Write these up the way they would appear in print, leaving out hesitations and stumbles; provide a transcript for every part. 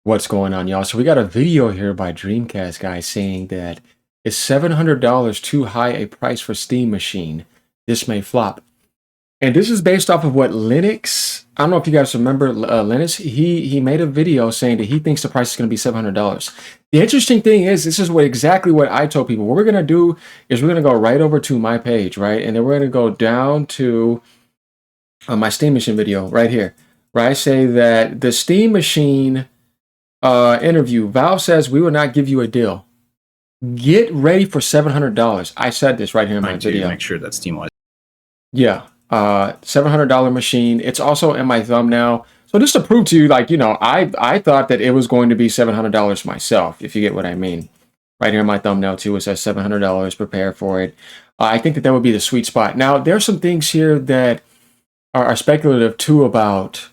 What's going on, y'all? So we got a video here by Dreamcastguy saying that is $700 too high a price for Steam machine? This may flop. And this is based off of what Linux. I don't know if you guys remember Linus. He made a video saying that he thinks the price is going to be $700. The interesting thing is, this is exactly what I told people. What we're going to do is we're going to go right over to my page, right? And then we're going to go down to my Steam machine video right here, where I say that the Steam machine interview, Valve says we will not give you a deal. Get ready for $700. I said this right here in my video. Make sure that's Steam wise. Yeah, $700 machine. It's also in my thumbnail. So just to prove to you, like, you know, I thought that it was going to be $700 myself, if you get what I mean. Right here in my thumbnail too, it says $700. Prepare for it. I think that would be the sweet spot. Now, there's some things here that are speculative too about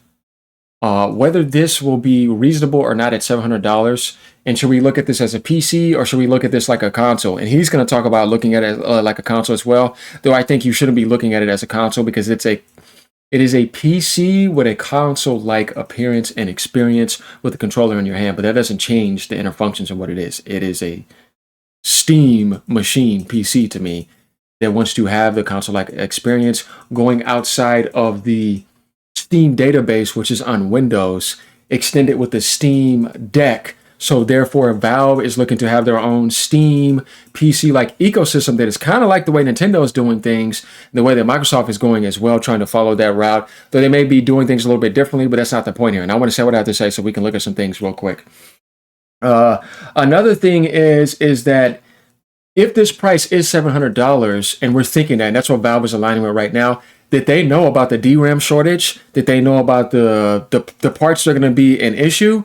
whether this will be reasonable or not at $700, and should we look at this as a PC or should we look at this like a console? And he's going to talk about looking at it like a console as well, though I think you shouldn't be looking at it as a console because it is a PC with a console-like appearance and experience with a controller in your hand, but that doesn't change the inner functions of what it is. It is a Steam machine PC to me that wants to have the console-like experience going outside of the Steam database, which is on Windows, extended with the Steam Deck. So therefore, Valve is looking to have their own Steam PC-like ecosystem that is kind of like the way Nintendo is doing things, the way that Microsoft is going as well, trying to follow that route. Though they may be doing things a little bit differently, but that's not the point here. And I want to say what I have to say so we can look at some things real quick. Another thing is that if this price is $700, and we're thinking that, and that's what Valve is aligning with right now, that they know about the DRAM shortage, that they know about the parts that are going to be an issue,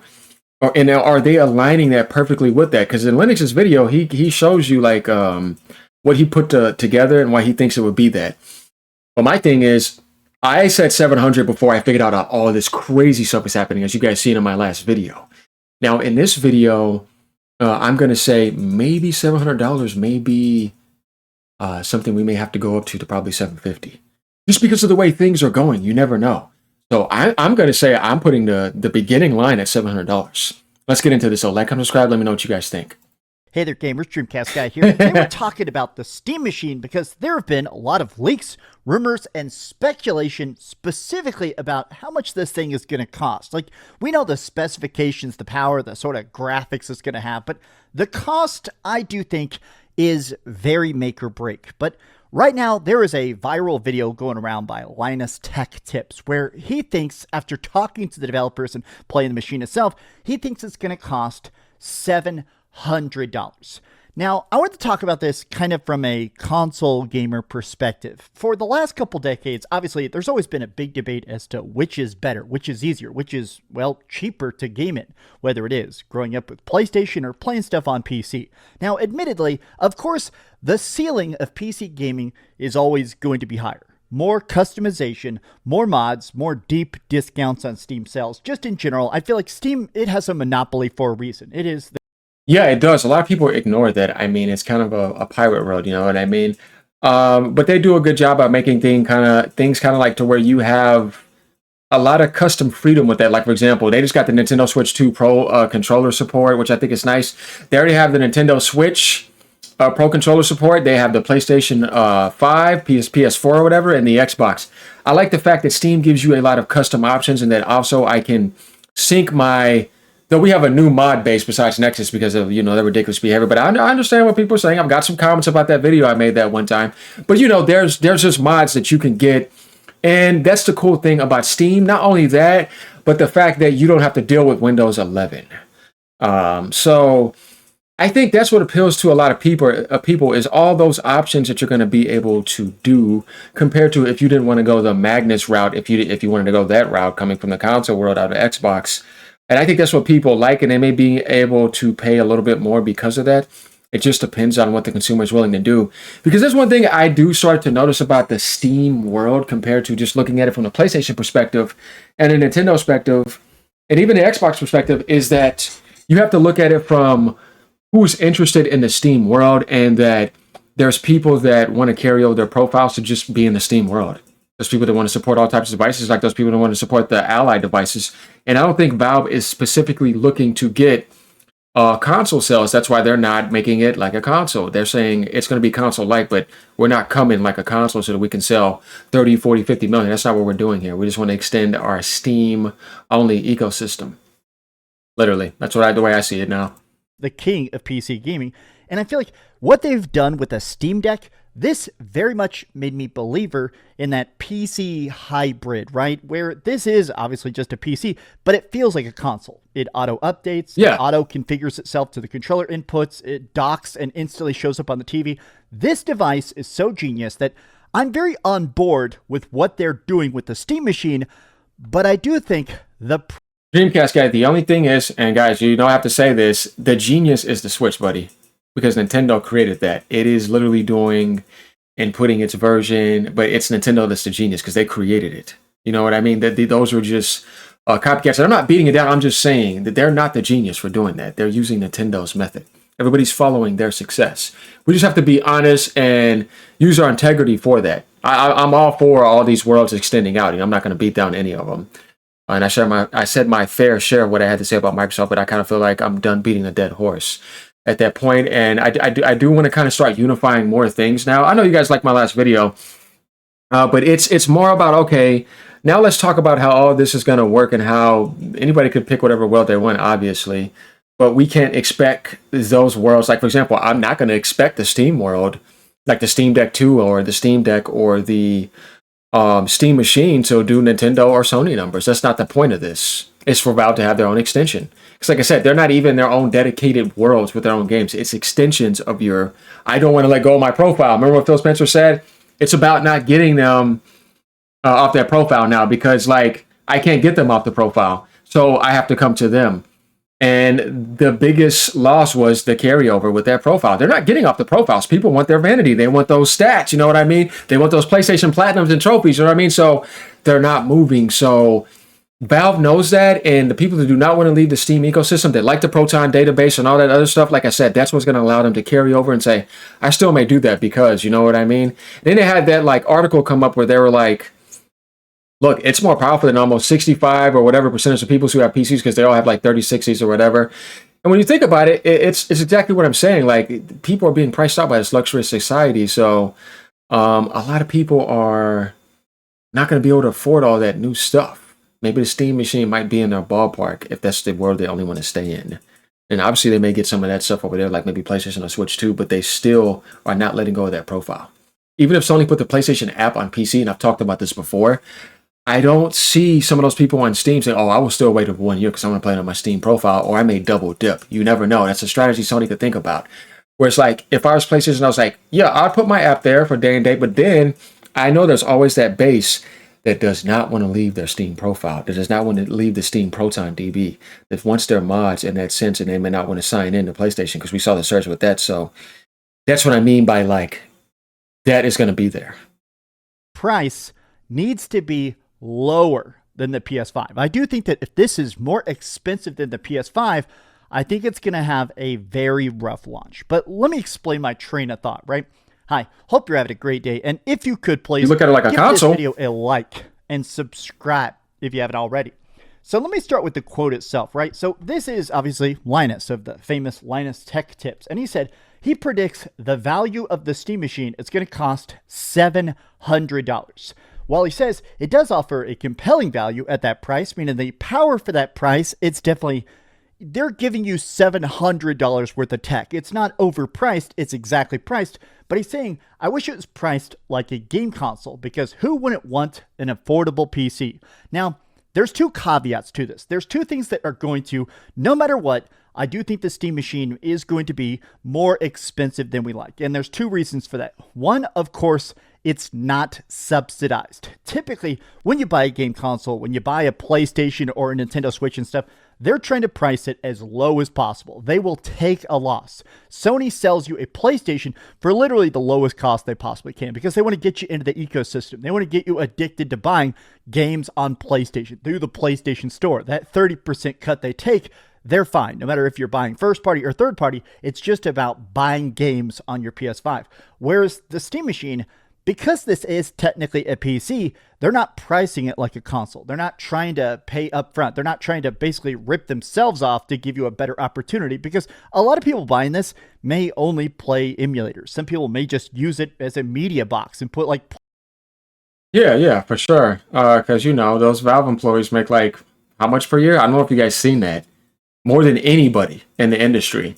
and are they aligning that perfectly with that? Because in Linux's video, he shows you like what he put together and why he thinks it would be that. But my thing is, I said 700 before I figured out all this crazy stuff is happening, as you guys seen in my last video. Now in this video, I'm going to say maybe $700 may be something we may have to go up to probably $750. Just because of the way things are going, you never know. So I'm going to say I'm putting the beginning line at $700. Let's get into this. So like and subscribe. Let me know what you guys think. Hey there, gamers. Dreamcastguy here. Today we're talking about the Steam machine because there have been a lot of leaks, rumors, and speculation specifically about how much this thing is going to cost. Like, we know the specifications, the power, the sort of graphics it's going to have, but the cost, I do think, is very make or break. But right now, there is a viral video going around by Linus Tech Tips where he thinks, after talking to the developers and playing the machine itself, he thinks it's going to cost $700. Now, I want to talk about this kind of from a console gamer perspective. For the last couple decades, obviously, there's always been a big debate as to which is better, which is easier, which is, well, cheaper to game in, whether it is growing up with PlayStation or playing stuff on PC. Now, admittedly, of course, the ceiling of PC gaming is always going to be higher. More customization, more mods, more deep discounts on Steam sales. Just in general, I feel like Steam, it has a monopoly for a reason. It is Yeah, it does. A lot of people ignore that. I mean, it's kind of a pirate road, you know what I mean? But they do a good job at making things kind of like to where you have a lot of custom freedom with that. Like, for example, they just got the Nintendo Switch 2 Pro controller support, which I think is nice. They already have the Nintendo Switch Pro controller support. They have the PlayStation 5, PS4 or whatever, and the Xbox. I like the fact that Steam gives you a lot of custom options and that also I can sync my... Though we have a new mod base besides Nexus because of, you know, their ridiculous behavior. But I understand what people are saying. I've got some comments about that video I made that one time. But, you know, there's just mods that you can get. And that's the cool thing about Steam. Not only that, but the fact that you don't have to deal with Windows 11. So I think that's what appeals to a lot of people is all those options that you're going to be able to do compared to if you didn't want to go the Magnus route, if you wanted to go that route coming from the console world out of Xbox. And I think that's what people like, and they may be able to pay a little bit more because of that. It just depends on what the consumer is willing to do. Because there's one thing I do start to notice about the Steam world compared to just looking at it from the PlayStation perspective and the Nintendo perspective, and even the Xbox perspective, is that you have to look at it from who's interested in the Steam world, and that there's people that want to carry over their profiles to just be in the Steam world. There's people that want to support all types of devices, like those people that want to support the Ally devices. And I don't think Valve is specifically looking to get console sales. That's why they're not making it like a console. They're saying it's going to be console-like, but we're not coming like a console so that we can sell 30, 40, 50 million. That's not what we're doing here. We just want to extend our Steam-only ecosystem. Literally. That's the way I see it now. The king of PC gaming. And I feel like what they've done with the Steam Deck, this very much made me believer in that PC hybrid, right? Where this is obviously just a PC, but it feels like a console. It auto updates, it auto configures itself to the controller inputs, it docks and instantly shows up on the TV. This device is so genius that I'm very on board with what they're doing with the Steam machine, but I do think the Dreamcast guy, the only thing is, and guys, you don't have to say this, the genius is the Switch, buddy. Because Nintendo created that. It is literally doing and putting its version, but it's Nintendo that's the genius because they created it. You know what I mean? Those are just copycats. And I'm not beating it down. I'm just saying that they're not the genius for doing that. They're using Nintendo's method. Everybody's following their success. We just have to be honest and use our integrity for that. I'm all for all these worlds extending out. I'm not going to beat down any of them. And I said my fair share of what I had to say about Microsoft, but I kind of feel like I'm done beating a dead horse at that point. And I do want to kind of start unifying more things now. I know you guys liked my last video, but it's more about, okay, now let's talk about how all this is going to work and how anybody could pick whatever world they want, obviously. But we can't expect those worlds. Like, for example, I'm not going to expect the Steam world, like the Steam Deck 2 or the Steam Deck or the Steam machine to do Nintendo or Sony numbers. That's not the point of this. It's for Valve to have their own extension. Because like I said, they're not even their own dedicated worlds with their own games. It's extensions of your, I don't want to let go of my profile. Remember what Phil Spencer said? It's about not getting them off their profile now because, like, I can't get them off the profile. So I have to come to them. And the biggest loss was the carryover with their profile. They're not getting off the profiles. People want their vanity. They want those stats. You know what I mean? They want those PlayStation Platinums and trophies. You know what I mean? So they're not moving. So Valve knows that, and the people that do not want to leave the Steam ecosystem, that like the Proton database and all that other stuff, like I said, that's what's going to allow them to carry over and say, I still may do that because, you know what I mean? Then they had that like article come up where they were like, look, it's more powerful than almost 65 or whatever percentage of people who have PCs because they all have like 3060s or whatever. And when you think about it, it's exactly what I'm saying. Like, people are being priced out by this luxurious society. So a lot of people are not going to be able to afford all that new stuff. Maybe the Steam machine might be in their ballpark if that's the world they only want to stay in. And obviously they may get some of that stuff over there, like maybe PlayStation or Switch too, but they still are not letting go of that profile. Even if Sony put the PlayStation app on PC, and I've talked about this before, I don't see some of those people on Steam saying, oh, I will still wait for 1 year because I want to play it on my Steam profile, or I may double dip. You never know. That's a strategy Sony could think about. Where it's like, if I was PlayStation, I was like, yeah, I'll put my app there for day and date, but then I know there's always that base that does not want to leave their Steam profile, that does not want to leave the Steam Proton DB, that wants their mods in that sense, and they may not want to sign in to PlayStation, because we saw the surge with that. So that's what I mean by, like, that is going to be there. Price needs to be lower than the PS5. I do think that if this is more expensive than the PS5, I think it's going to have a very rough launch. But let me explain my train of thought, right? Hi, hope you're having a great day. And if you could please, you look at it like a console. Give this video a like and subscribe if you haven't already. So let me start with the quote itself, right? So this is obviously Linus of the famous Linus Tech Tips. And he said he predicts the value of the Steam machine is going to cost $700. While he says it does offer a compelling value at that price, meaning the power for that price, it's definitely, they're giving you $700 worth of tech. It's not overpriced, it's exactly priced. But he's saying, I wish it was priced like a game console, because who wouldn't want an affordable PC? Now, there's two caveats to this. There's two things that are going to, no matter what, I do think the Steam machine is going to be more expensive than we like. And there's two reasons for that. One, of course, it's not subsidized. Typically, when you buy a game console, when you buy a PlayStation or a Nintendo Switch and stuff, they're trying to price it as low as possible. They will take a loss. Sony sells you a PlayStation for literally the lowest cost they possibly can, because they want to get you into the ecosystem. They want to get you addicted to buying games on PlayStation through the PlayStation Store. That 30% cut they take, they're fine. No matter if you're buying first party or third party, it's just about buying games on your PS5. Whereas the Steam machine, because this is technically a PC, they're not pricing it like a console. They're not trying to pay up front. They're not trying to basically rip themselves off to give you a better opportunity, because a lot of people buying this may only play emulators. Some people may just use it as a media box and put like... Yeah, for sure. Because, those Valve employees make like, how much per year? I don't know if you guys seen that. More than anybody in the industry.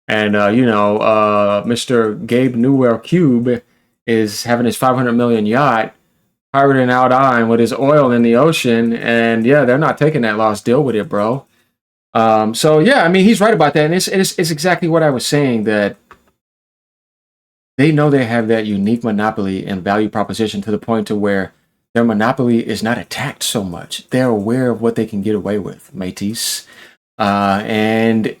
And, Mr. Gabe Newell Cube is having his 500 million yacht pirating out on with his oil in the ocean. And yeah, they're not taking that loss. Deal with it, bro. So yeah, I mean, he's right about that. And it's exactly what I was saying, that they know they have that unique monopoly and value proposition to the point to where their monopoly is not attacked so much. They're aware of what they can get away with, mateys. And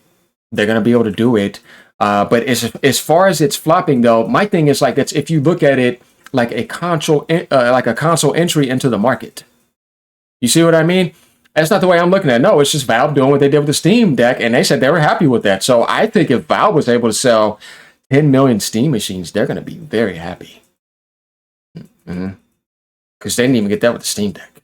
they're going to be able to do it. But as far as it's flopping, though, my thing is like, it's, if you look at it like a console entry into the market. You see what I mean? That's not the way I'm looking at it. No, it's just Valve doing what they did with the Steam Deck, and they said they were happy with that. So I think if Valve was able to sell 10 million Steam machines, they're going to be very happy. Because they didn't even get that with the Steam Deck.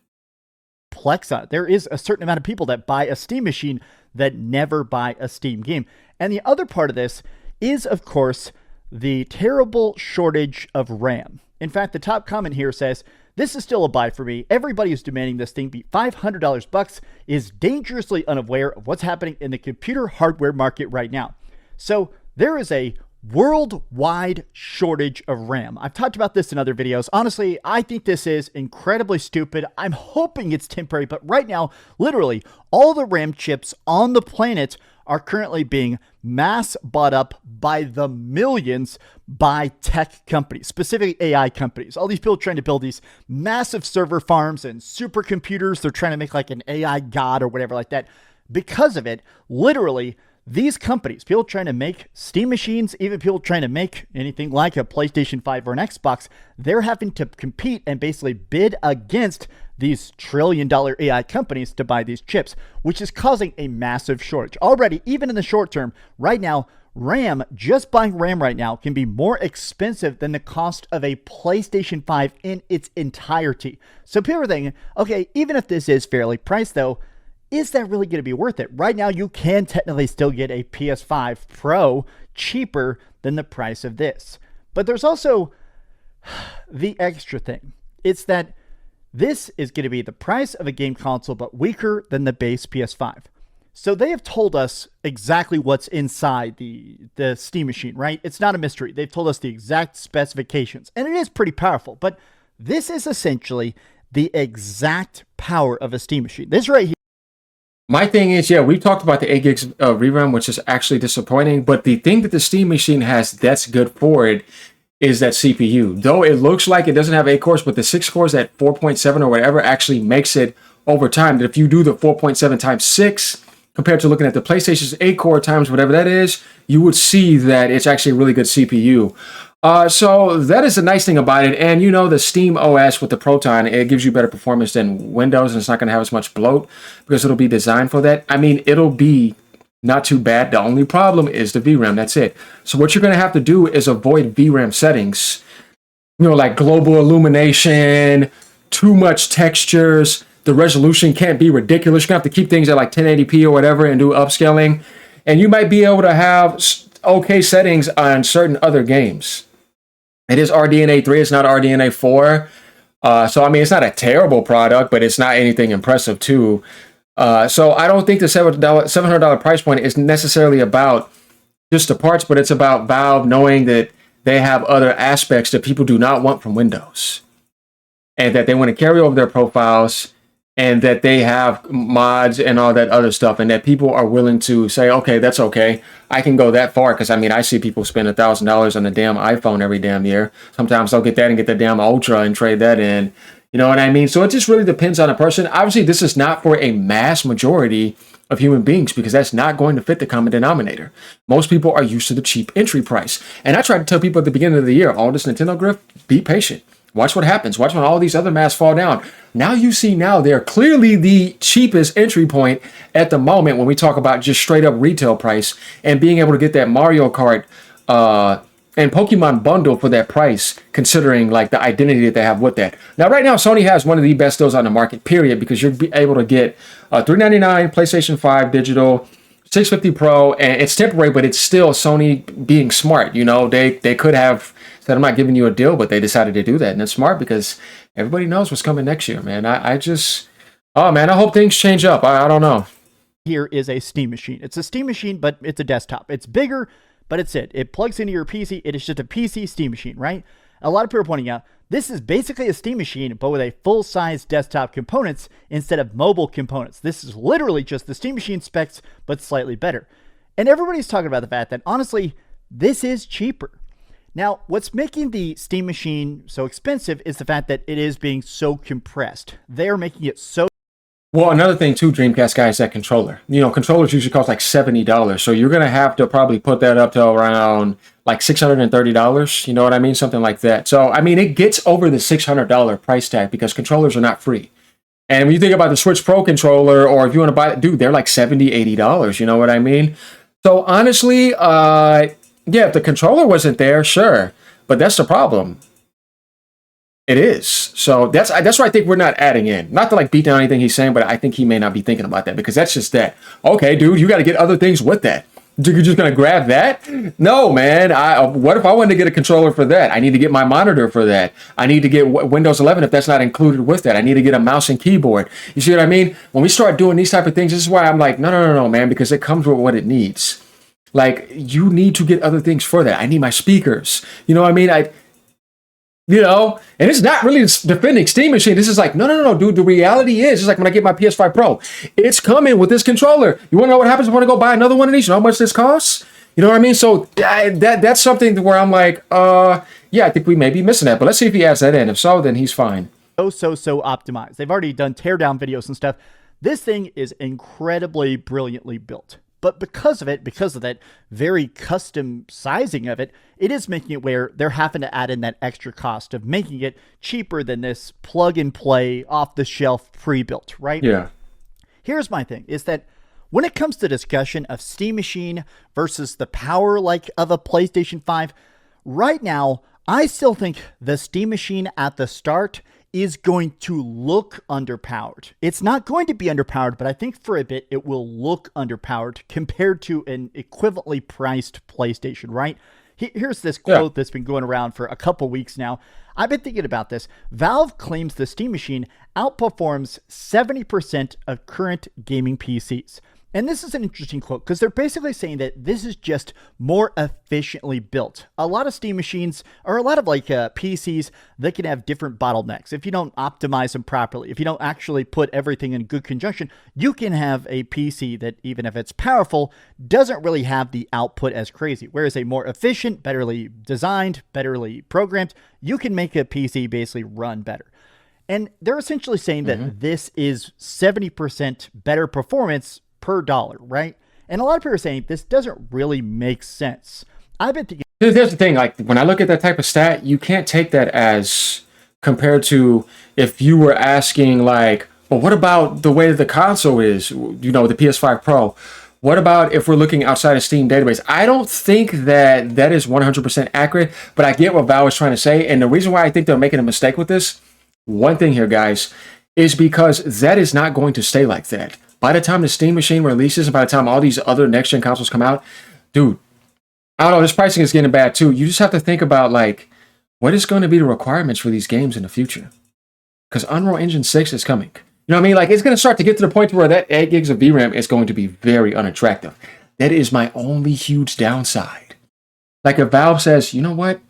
Plex on it. There is a certain amount of people that buy a Steam machine that never buy a Steam game. And the other part of this is, of course, the terrible shortage of RAM. In fact, the top comment here says, "This is still a buy for me. Everybody who's demanding this thing be $500 bucks is dangerously unaware of what's happening in the computer hardware market right now." So there is a worldwide shortage of RAM. I've talked about this in other videos. Honestly, I think this is incredibly stupid. I'm hoping it's temporary, but right now, literally, all the RAM chips on the planet are currently being mass bought up by the millions by tech companies, specifically AI companies. All these people trying to build these massive server farms and supercomputers. They're trying to make like an AI god or whatever like that. Because of it, literally, these companies, people trying to make Steam machines, even people trying to make anything like a PlayStation 5 or an Xbox, they're having to compete and basically bid against these trillion-dollar AI companies to buy these chips, which is causing a massive shortage. Already, even in the short term, right now, RAM, just buying RAM right now, can be more expensive than the cost of a PlayStation 5 in its entirety. So people are thinking, okay, even if this is fairly priced though, is that really going to be worth it? Right now, you can technically still get a PS5 Pro cheaper than the price of this. But there's also the extra thing. It's that this is going to be the price of a game console, but weaker than the base PS5. So they have told us exactly what's inside the Steam machine, right? It's not a mystery. They've told us the exact specifications, and it is pretty powerful. But this is essentially the exact power of a Steam machine. This right here. My thing is, yeah, we talked about the 8 gigs of VRAM, which is actually disappointing. But the thing that the Steam machine has that's good for it is that CPU. Though it looks like it doesn't have 8 cores, but the 6 cores at 4.7 or whatever actually makes it over time. That if you do the 4.7 times 6, compared to looking at the PlayStation's 8 core times whatever that is, you would see that it's actually a really good CPU. So that is the nice thing about it. And the Steam OS with the Proton, it gives you better performance than Windows, and it's not going to have as much bloat because it'll be designed for that. I mean, it'll be not too bad. The only problem is the VRAM. That's it. So what you're going to have to do is avoid VRAM settings, like global illumination, too much textures. The resolution can't be ridiculous. You're going to have to keep things at like 1080p or whatever and do upscaling. And you might be able to have okay settings on certain other games. It is RDNA 3, it's not RDNA 4. So, I mean, it's not a terrible product, but it's not anything impressive, too. So, I don't think the $700 price point is necessarily about just the parts, but it's about Valve knowing that they have other aspects that people do not want from Windows. And that they want to carry over their profiles, and that they have mods and all that other stuff, and that people are willing to say, okay, that's okay. I can go that far, because I mean, I see people spend $1,000 on a damn iPhone every damn year. Sometimes I'll get that and get the damn Ultra and trade that in. You know what I mean? So it just really depends on a person. Obviously, this is not for a mass majority of human beings, because that's not going to fit the common denominator. Most people are used to the cheap entry price. And I tried to tell people at the beginning of the year, all this Nintendo grift, be patient. Watch what happens. Watch when all these other masks fall down. Now you see they're clearly the cheapest entry point at the moment when we talk about just straight up retail price and being able to get that Mario Kart and Pokemon bundle for that price, considering like the identity that they have with that. Now, right now, Sony has one of the best deals on the market, period, because you're able to get $399 PlayStation 5 digital, 650 Pro, and it's temporary, but it's still Sony being smart. You know, they could have said, I'm not giving you a deal, but they decided to do that, and it's smart because everybody knows what's coming next year, man. Oh man, I hope things change up. I don't know. Here is a Steam machine. It's a Steam machine, but it's a desktop. It's bigger, but it's it. It plugs into your PC. It is just a PC Steam machine, right? A lot of people are pointing out this is basically a Steam machine, but with a full-size desktop components instead of mobile components. This is literally just the Steam machine specs, but slightly better. And everybody's talking about the fact that, honestly, this is cheaper. Now, what's making the Steam machine so expensive is the fact that it is being so compressed. They're making it so... Well, another thing too, Dreamcast guy, is that controller. You know, controllers usually cost like $70. So you're going to have to probably put that up to around like $630. You know what I mean? Something like that. So, I mean, it gets over the $600 price tag because controllers are not free. And when you think about the Switch Pro controller, or if you want to buy it, dude, they're like $70, $80. You know what I mean? So honestly, yeah, if the controller wasn't there, sure. But that's the problem. It is. So that's why I think we're not adding in. Not to like beat down anything he's saying, but I think he may not be thinking about that because that's just that. Okay, dude, you got to get other things with that. You're just going to grab that? No, man. What if I wanted to get a controller for that? I need to get my monitor for that. I need to get Windows 11 if that's not included with that. I need to get a mouse and keyboard. You see what I mean? When we start doing these type of things, this is why I'm like, no, man, because it comes with what it needs. Like, you need to get other things for that. I need my speakers. You know what I mean? You know, and it's not really defending Steam Machine. This is like, no, dude. The reality is, it's like when I get my PS5 Pro, it's coming with this controller. You want to know what happens if I want to go buy another one of these? You know how much this costs? You know what I mean? So that's something where I'm like, yeah, I think we may be missing that. But let's see if he adds that in. If so, then he's fine. So optimized. They've already done teardown videos and stuff. This thing is incredibly brilliantly built. But because of that very custom sizing of it, it is making it where they're having to add in that extra cost of making it cheaper than this plug and play off the shelf pre-built, right? Yeah. Here's my thing is that when it comes to discussion of Steam Machine versus the power like of a PlayStation 5, right now, I still think the Steam Machine at the start is going to look underpowered. It's not going to be underpowered, but I think for a bit it will look underpowered compared to an equivalently priced PlayStation, right? Here's this quote that's been going around for a couple weeks now. I've been thinking about this. Valve claims the Steam Machine outperforms 70% of current gaming PCs. And this is an interesting quote because they're basically saying that this is just more efficiently built. A lot of Steam machines or a lot of like PCs, they can have different bottlenecks. If you don't optimize them properly, if you don't actually put everything in good conjunction, you can have a PC that even if it's powerful, doesn't really have the output as crazy. Whereas a more efficient, betterly designed, betterly programmed, you can make a PC basically run better. And they're essentially saying that this is 70% better performance per dollar, right? And a lot of people are saying this doesn't really make sense. I've been thinking. Here's the thing, like when I look at that type of stat, you can't take that as compared to if you were asking like, well, what about the way the console is, you know, the PS5 Pro? What about if we're looking outside of Steam database? I don't think that is 100% accurate, but I get what Valve is trying to say. And the reason why I think they're making a mistake with this, one thing here, guys, is because that is not going to stay like that. By the time the Steam Machine releases and by the time all these other next-gen consoles come out, dude, I don't know, this pricing is getting bad too. You just have to think about, like, what is going to be the requirements for these games in the future? Because Unreal Engine 6 is coming. You know what I mean? Like, it's going to start to get to the point where that 8 gigs of VRAM is going to be very unattractive. That is my only huge downside. Like, if Valve says, you know what?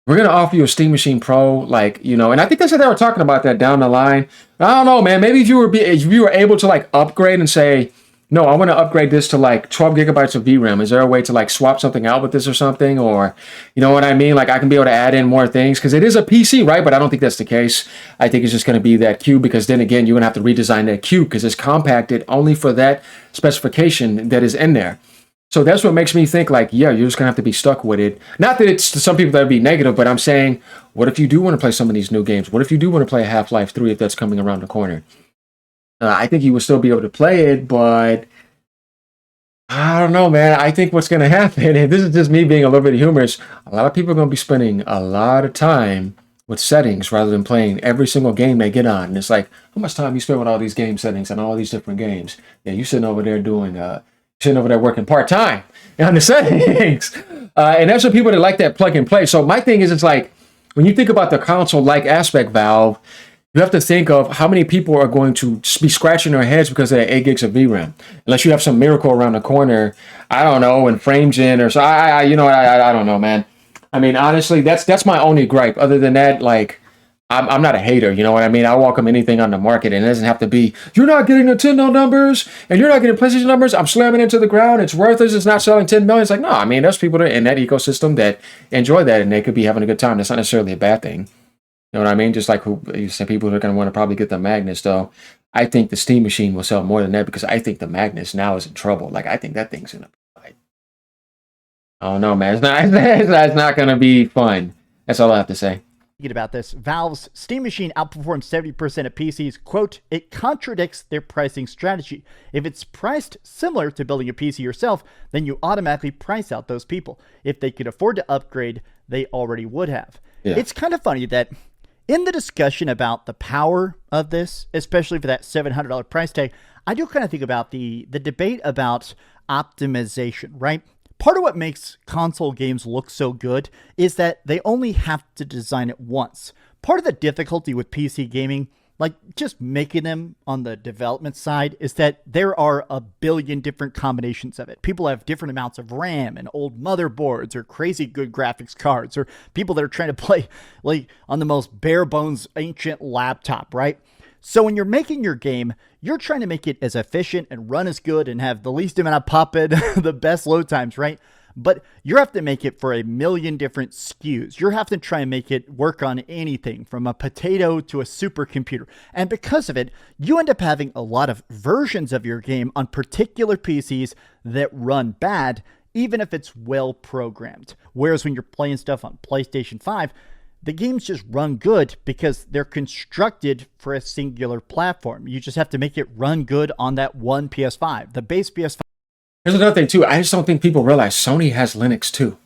We're going to offer you a Steam Machine Pro, like, you know, and I think that's what they were talking about that down the line. I don't know, man. Maybe if you were able to, like, upgrade and say, no, I want to upgrade this to, like, 12 gigabytes of VRAM. Is there a way to, like, swap something out with this or something? Or, you know what I mean? Like, I can be able to add in more things because it is a PC, right? But I don't think that's the case. I think it's just going to be that cube because then again, you're going to have to redesign that cube because it's compacted only for that specification that is in there. So that's what makes me think like, yeah, you're just going to have to be stuck with it. Not that it's to some people that would be negative, but I'm saying, what if you do want to play some of these new games? What if you do want to play Half-Life 3 if that's coming around the corner? I think you would still be able to play it, but I don't know, man. I think what's going to happen, and this is just me being a little bit humorous, a lot of people are going to be spending a lot of time with settings rather than playing every single game they get on. And it's like, how much time you spend with all these game settings and all these different games? Yeah, you sitting over there sitting over there working part time on the settings. And that's what people that like that plug and play. So my thing is, it's like, when you think about the console-like aspect, Valve, you have to think of how many people are going to be scratching their heads because of that 8 gigs of VRAM. Unless you have some miracle around the corner, I don't know, and frames in or so. I don't know, man. I mean, honestly, that's my only gripe. Other than that, like, I'm not a hater. You know what I mean? I welcome anything on the market, and it doesn't have to be, you're not getting Nintendo numbers and you're not getting PlayStation numbers. I'm slamming into the ground. It's worthless. It's not selling 10 million. It's like, no, I mean, there's people that in that ecosystem that enjoy that, and they could be having a good time. That's not necessarily a bad thing. You know what I mean? Just like who you said, people are going to want to probably get the Magnus, though. I think the Steam machine will sell more than that because I think the Magnus now is in trouble. Like, I think that thing's in a. Oh no, man! It's not going to be fun. That's all I have to say. Thinking about this, Valve's Steam machine outperforms 70% of PCs. Quote, it contradicts their pricing strategy. If it's priced similar to building a PC yourself, then you automatically price out those people. If they could afford to upgrade, they already would have. Yeah. It's kind of funny that in the discussion about the power of this, especially for that $700 price tag, I do kind of think about the debate about optimization, right? Part of what makes console games look so good is that they only have to design it once. Part of the difficulty with PC gaming, like just making them on the development side, is that there are a billion different combinations of it. People have different amounts of RAM and old motherboards or crazy good graphics cards, or people that are trying to play like on the most bare bones ancient laptop, right? So when you're making your game, you're trying to make it as efficient and run as good and have the least amount of pop-in, the best load times, right? But you have to make it for a million different SKUs. You have to try and make it work on anything from a potato to a supercomputer. And because of it, you end up having a lot of versions of your game on particular PCs that run bad, even if it's well programmed. Whereas when you're playing stuff on PlayStation 5, the games just run good because they're constructed for a singular platform. You just have to make it run good on that one PS5, the base PS5. There's another thing too. I just don't think people realize Sony has Linux too.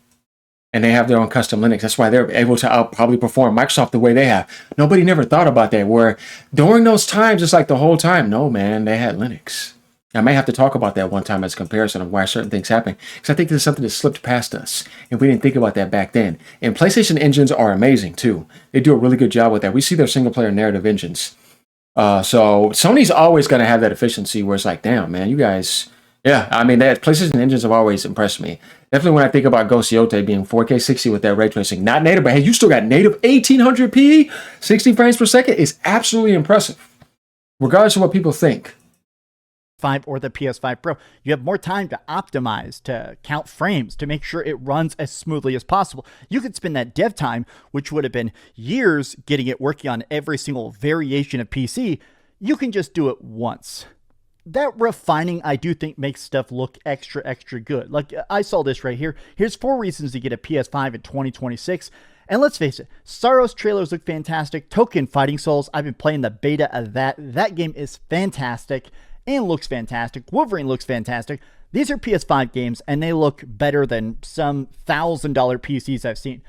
And they have their own custom Linux. That's why they're able to probably perform Microsoft the way they have. Nobody never thought about that, where during those times, it's like the whole time, no, man, they had Linux. I may have to talk about that one time as a comparison of why certain things happen, because I think this is something that slipped past us, and we didn't think about that back then. And PlayStation engines are amazing, too. They do a really good job with that. We see their single-player narrative engines. So Sony's always going to have that efficiency where it's like, damn, man, you guys... Yeah, I mean, that PlayStation engines have always impressed me. Definitely when I think about Ghost Yote being 4K 60 with that ray tracing, not native, but hey, you still got native 1800p, 60 frames per second is absolutely impressive, regardless of what people think. 5 or the PS5 Pro, you have more time to optimize, to count frames, to make sure it runs as smoothly as possible. You could spend that dev time, which would have been years getting it working on every single variation of PC. You can just do it once. That refining, I do think, makes stuff look extra good. Like, I saw this right here. Here's 4 reasons to get a PS5 in 2026. And let's face it, Saros trailers look fantastic. Token Fighting Souls, I've been playing the beta of that. That game is fantastic and looks fantastic. Wolverine looks fantastic. These are PS5 games, and they look better than some $1,000 PCs I've seen.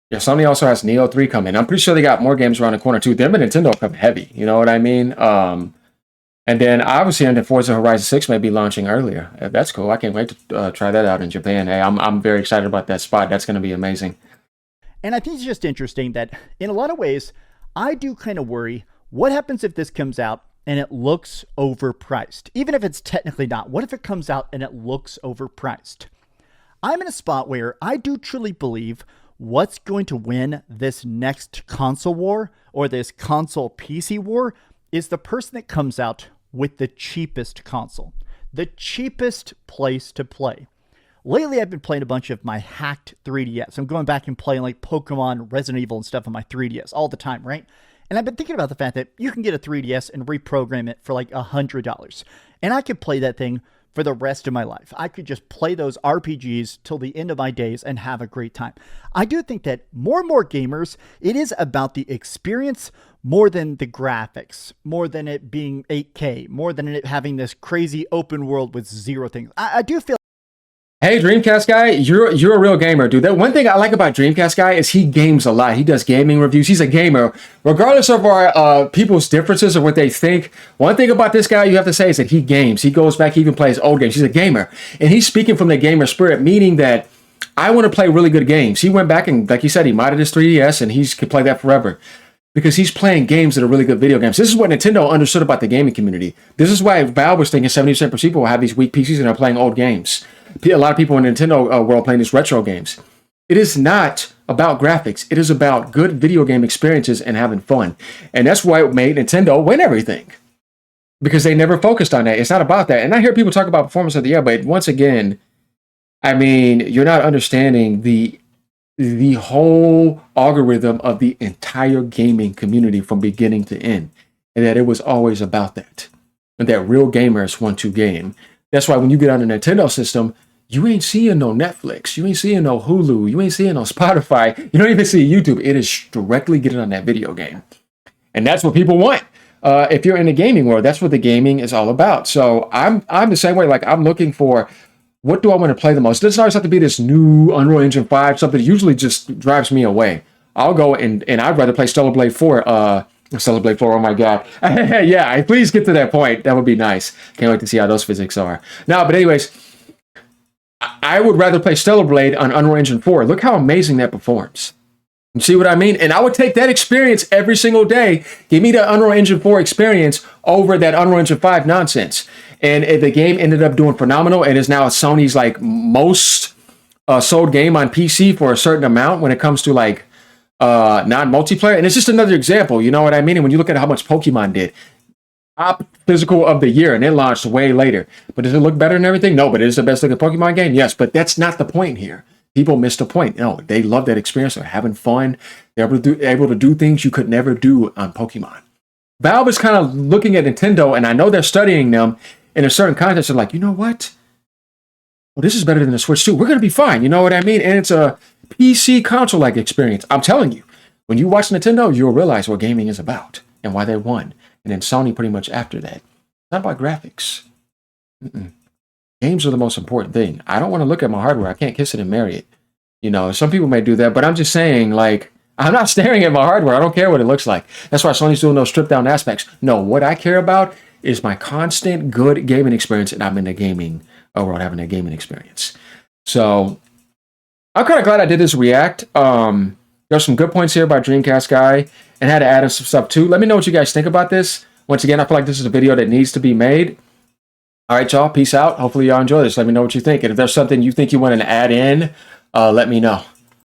Yeah, Sony also has Neo 3 coming. I'm pretty sure they got more games around the corner, too. Them and Nintendo come heavy. You know what I mean? And then obviously, and Forza Horizon 6 may be launching earlier. That's cool. I can't wait to try that out in Japan. Hey, I'm very excited about that spot. That's going to be amazing. And I think it's just interesting that in a lot of ways, I do kind of worry, what happens if this comes out and it looks overpriced? Even if it's technically not, what if it comes out and it looks overpriced? I'm in a spot where I do truly believe what's going to win this next console war or this console PC war is the person that comes out with the cheapest console, the cheapest place to play. Lately, I've been playing a bunch of my hacked 3DS. I'm going back and playing like Pokemon, Resident Evil, and stuff on my 3DS all the time, right? And I've been thinking about the fact that you can get a 3DS and reprogram it for like $100. And I could play that thing for the rest of my life. I could just play those RPGs till the end of my days and have a great time. I do think that more and more gamers, it is about the experience more than the graphics, more than it being 8K, more than it having this crazy open world with zero things. I do feel. Hey, Dreamcastguy, you're a real gamer, dude. That one thing I like about Dreamcastguy is he games a lot. He does gaming reviews. He's a gamer. Regardless of our people's differences or what they think, one thing about this guy you have to say is that he games. He goes back, he even plays old games. He's a gamer. And he's speaking from the gamer spirit, meaning that I want to play really good games. He went back and, like you said, he modded his 3DS and he could play that forever. Because he's playing games that are really good video games. This is what Nintendo understood about the gaming community. This is why Valve was thinking 70% of people will have these weak PCs and are playing old games. A lot of people in the Nintendo world playing these retro games. It is not about graphics. It is about good video game experiences and having fun. And that's why it made Nintendo win everything. Because they never focused on that. It's not about that. And I hear people talk about performance of the year, but once again, I mean, you're not understanding the whole algorithm of the entire gaming community from beginning to end. And that it was always about that. And that real gamers want to game. That's why when you get on the Nintendo system, you ain't seeing no Netflix. You ain't seeing no Hulu. You ain't seeing no Spotify. You don't even see YouTube. It is directly getting on that video game. And that's what people want. If you're in the gaming world, that's what the gaming is all about. So I'm the same way. Like, I'm looking for, what do I want to play the most? It doesn't always have to be this new Unreal Engine 5, something that usually just drives me away. I'll go and I'd rather play Stellar Blade 4. Stellar Blade 4, oh my god. Yeah, please get to that point. That would be nice. Can't wait to see how those physics are. No, but anyways, I would rather play Stellar Blade on Unreal Engine 4. Look how amazing that performs. You see what I mean? And I would take that experience every single day. Give me the Unreal Engine 4 experience over that Unreal Engine 5 nonsense. And the game ended up doing phenomenal. It is now Sony's like most sold game on PC for a certain amount when it comes to like non-multiplayer. And it's just another example, you know what I mean? And when you look at how much Pokemon did, top physical of the year, and it launched way later. But does it look better and everything? No, but it is the best looking Pokemon game? Yes, but that's not the point here. People miss the point. No, they love that experience. They're having fun. They're able to do things you could never do on Pokemon. Valve is kind of looking at Nintendo, and I know they're studying them in a certain context. They're like, you know what? Well, this is better than the Switch 2. We're going to be fine. You know what I mean? And it's a PC console-like experience. I'm telling you, when you watch Nintendo, you'll realize what gaming is about and why they won. And then Sony pretty much after that. It's not about graphics. Games are the most important thing. I don't want to look at my hardware. I can't kiss it and marry it. You know, some people may do that, but I'm just saying, like, I'm not staring at my hardware. I don't care what it looks like. That's why Sony's doing those stripped down aspects. No, what I care about is my constant good gaming experience, and I'm in the gaming world having a gaming experience. So I'm kind of glad I did this react. There's some good points here by Dreamcastguy, and had to add in some stuff too. Let me know what you guys think about this. Once again, I feel like this is a video that needs to be made. All right, y'all. Peace out. Hopefully y'all enjoy this. Let me know what you think. And if there's something you think you want to add in, let me know.